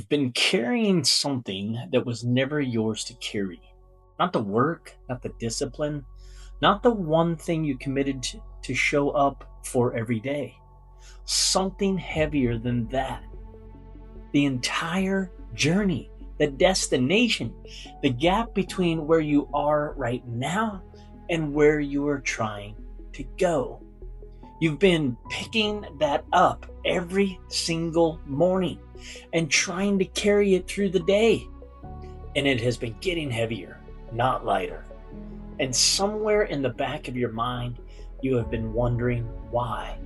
You've been carrying something that was never yours to carry. Not the work, not the discipline, not the one thing you committed to show up for every day. Something heavier than that. The entire journey, the destination, the gap between where you are right now and where you are trying to go. You've been picking that up every single morning and trying to carry it through the day. And it has been getting heavier, not lighter. And somewhere in the back of your mind, you have been wondering why.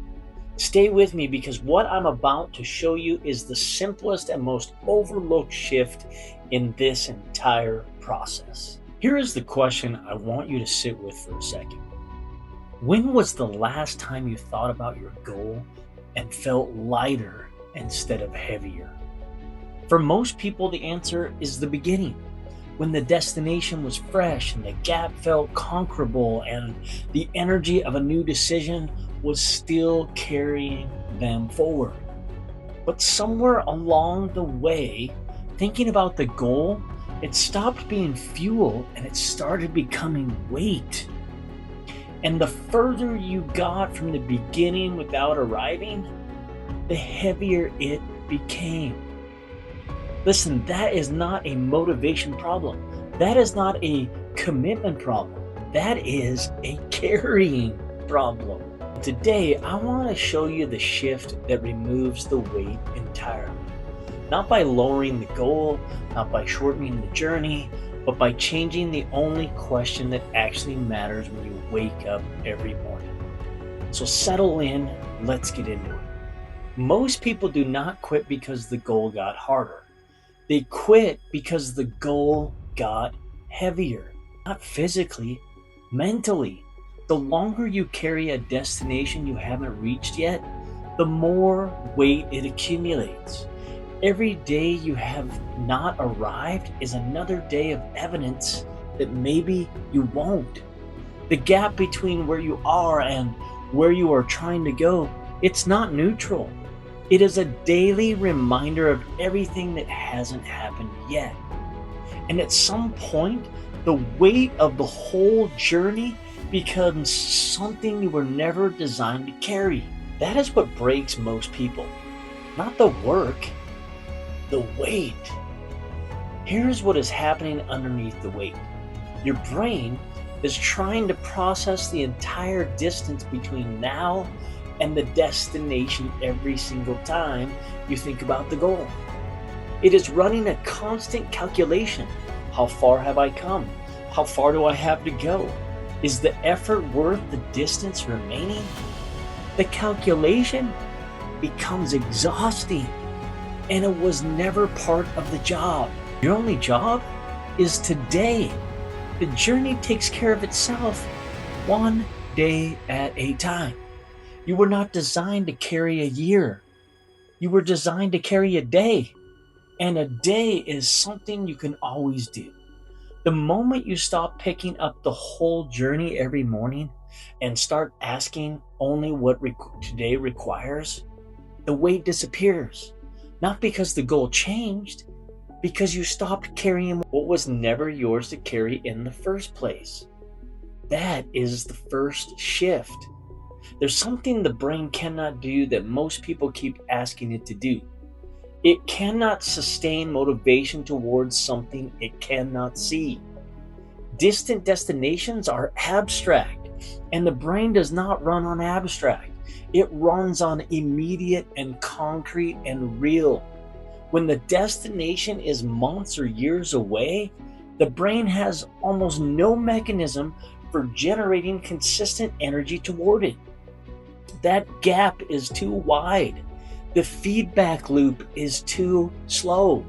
Stay with me because what I'm about to show you is the simplest and most overlooked shift in this entire process. Here is the question I want you to sit with for a second. When was the last time you thought about your goal and felt lighter instead of heavier? For most people, the answer is the beginning, when the destination was fresh and the gap felt conquerable and the energy of a new decision was still carrying them forward. But somewhere along the way, thinking about the goal, it stopped being fuel and it started becoming weight. And the further you got from the beginning without arriving, the heavier it became. Listen, that is not a motivation problem. That is not a commitment problem. That is a carrying problem. Today, I want to show you the shift that removes the weight entirely. Not by lowering the goal, not by shortening the journey, but by changing the only question that actually matters when you wake up every morning. So settle in, let's get into it. Most people do not quit because the goal got harder. They quit because the goal got heavier, not physically, mentally. The longer you carry a destination you haven't reached yet, the more weight it accumulates. Every day you have not arrived is another day of evidence that maybe you won't. The gap between where you are and where you are trying to go, it's not neutral. It is a daily reminder of everything that hasn't happened yet. And at some point, the weight of the whole journey becomes something you were never designed to carry. That is what breaks most people. Not the work, the weight. Here's what is happening underneath the weight. Your brain is trying to process the entire distance between now and the destination every single time you think about the goal. It is running a constant calculation. How far have I come? How far do I have to go? Is the effort worth the distance remaining? The calculation becomes exhausting, and it was never part of the job. Your only job is today. The journey takes care of itself, one day at a time. You were not designed to carry a year. You were designed to carry a day. And a day is something you can always do. The moment you stop picking up the whole journey every morning and start asking only what today requires, the weight disappears. Not because the goal changed, because you stopped carrying what was never yours to carry in the first place. That is the first shift. There's something the brain cannot do that most people keep asking it to do. It cannot sustain motivation towards something it cannot see. Distant destinations are abstract, and the brain does not run on abstract. It runs on immediate and concrete and real. When the destination is months or years away, the brain has almost no mechanism for generating consistent energy toward it. That gap is too wide. The feedback loop is too slow.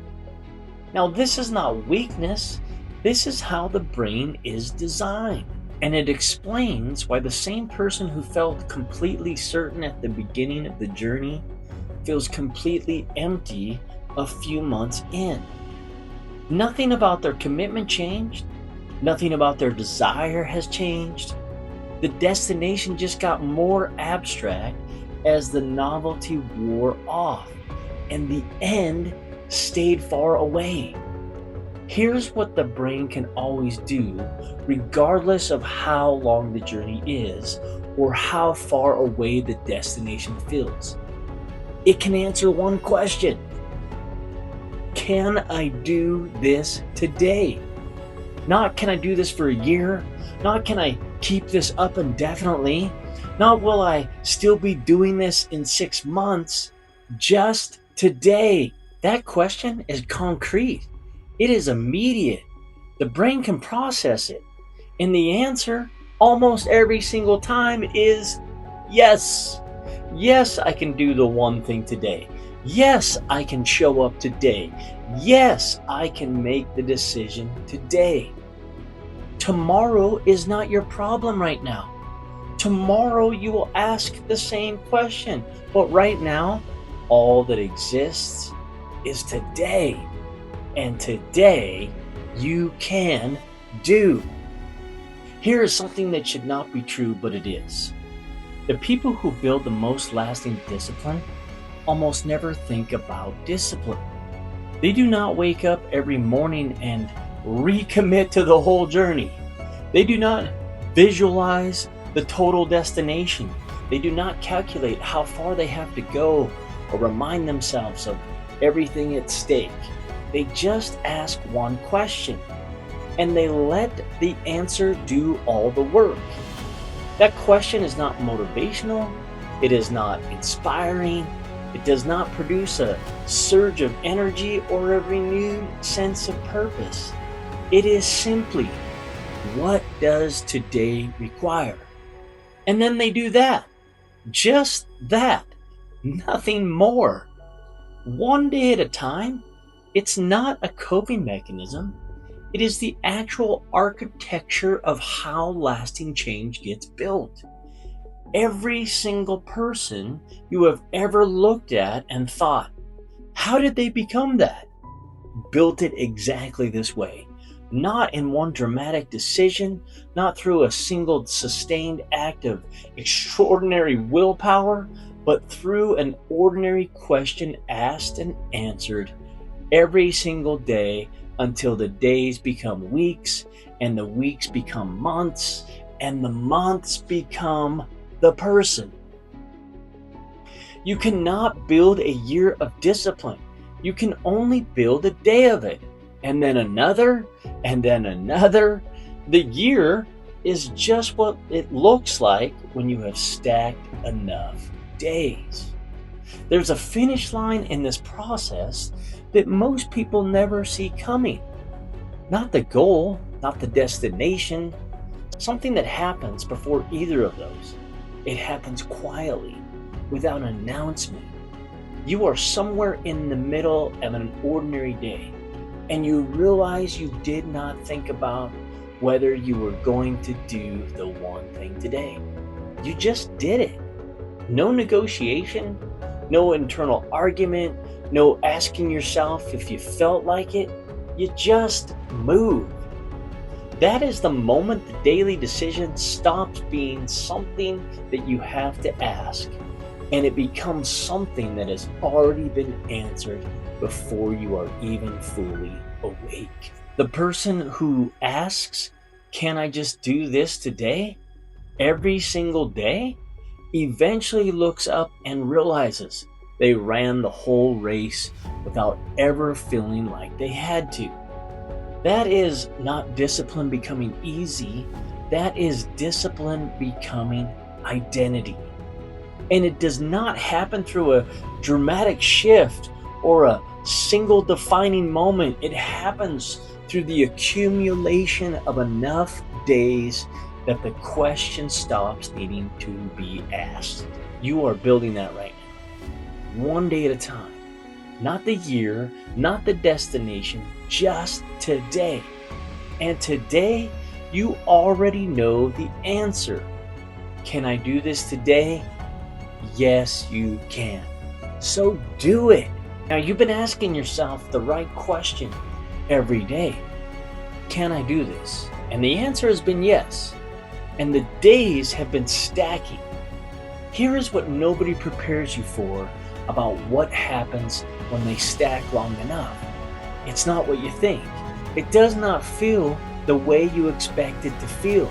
Now, this is not weakness. This is how the brain is designed. And it explains why the same person who felt completely certain at the beginning of the journey feels completely empty a few months in. Nothing about their commitment changed. Nothing about their desire has changed. The destination just got more abstract as the novelty wore off, and the end stayed far away. Here's what the brain can always do, regardless of how long the journey is or how far away the destination feels. It can answer one question: can I do this today? Not can I do this for a year? Not can I keep this up indefinitely? Not will I still be doing this in 6 months? Just today. That question is concrete. It is immediate. The brain can process it. And the answer, almost every single time, is yes. Yes, I can do the one thing today. Yes, I can show up today. Yes, I can make the decision today. Tomorrow is not your problem right now. Tomorrow you will ask the same question. But right now, all that exists is today. And today you can do. Here is something that should not be true, but it is. The people who build the most lasting discipline almost never think about discipline. They do not wake up every morning and recommit to the whole journey. They do not visualize the total destination. They do not calculate how far they have to go or remind themselves of everything at stake. They just ask one question, and they let the answer do all the work. That question is not motivational, it is not inspiring, it does not produce a surge of energy or a renewed sense of purpose. It is simply, what does today require? And then they do that. Just that. Nothing more. One day at a time. It's not a coping mechanism. It is the actual architecture of how lasting change gets built. Every single person you have ever looked at and thought, how did they become that? Built it exactly this way. Not in one dramatic decision, not through a single sustained act of extraordinary willpower, but through an ordinary question asked and answered every single day until the days become weeks, and the weeks become months, and the months become the person. You cannot build a year of discipline. You can only build a day of it, and then another, and then another. The year is just what it looks like when you have stacked enough days. There's a finish line in this process that most people never see coming. Not the goal, not the destination, something that happens before either of those. It happens quietly, without an announcement. You are somewhere in the middle of an ordinary day, and you realize you did not think about whether you were going to do the one thing today. You just did it. No negotiation, no internal argument, no asking yourself if you felt like it. You just move. That is the moment the daily decision stops being something that you have to ask, and it becomes something that has already been answered before you are even fully awake. The person who asks, can I just do this today? Every single day, eventually looks up and realizes they ran the whole race without ever feeling like they had to. That is not discipline becoming easy. That is discipline becoming identity. And it does not happen through a dramatic shift or a single defining moment. It happens through the accumulation of enough days that the question stops needing to be asked. You are building that right now, one day at a time. Not the year, not the destination, just today. And today, you already know the answer. Can I do this today? Yes, you can. So do it. Now, you've been asking yourself the right question every day. Can I do this? And the answer has been yes. And the days have been stacking. Here is what nobody prepares you for about what happens when they stack long enough. It's not what you think. It does not feel the way you expect it to feel.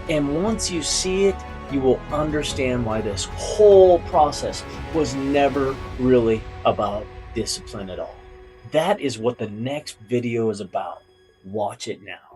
And once you see it, you will understand why this whole process was never really about discipline at all. That is what the next video is about. Watch it now.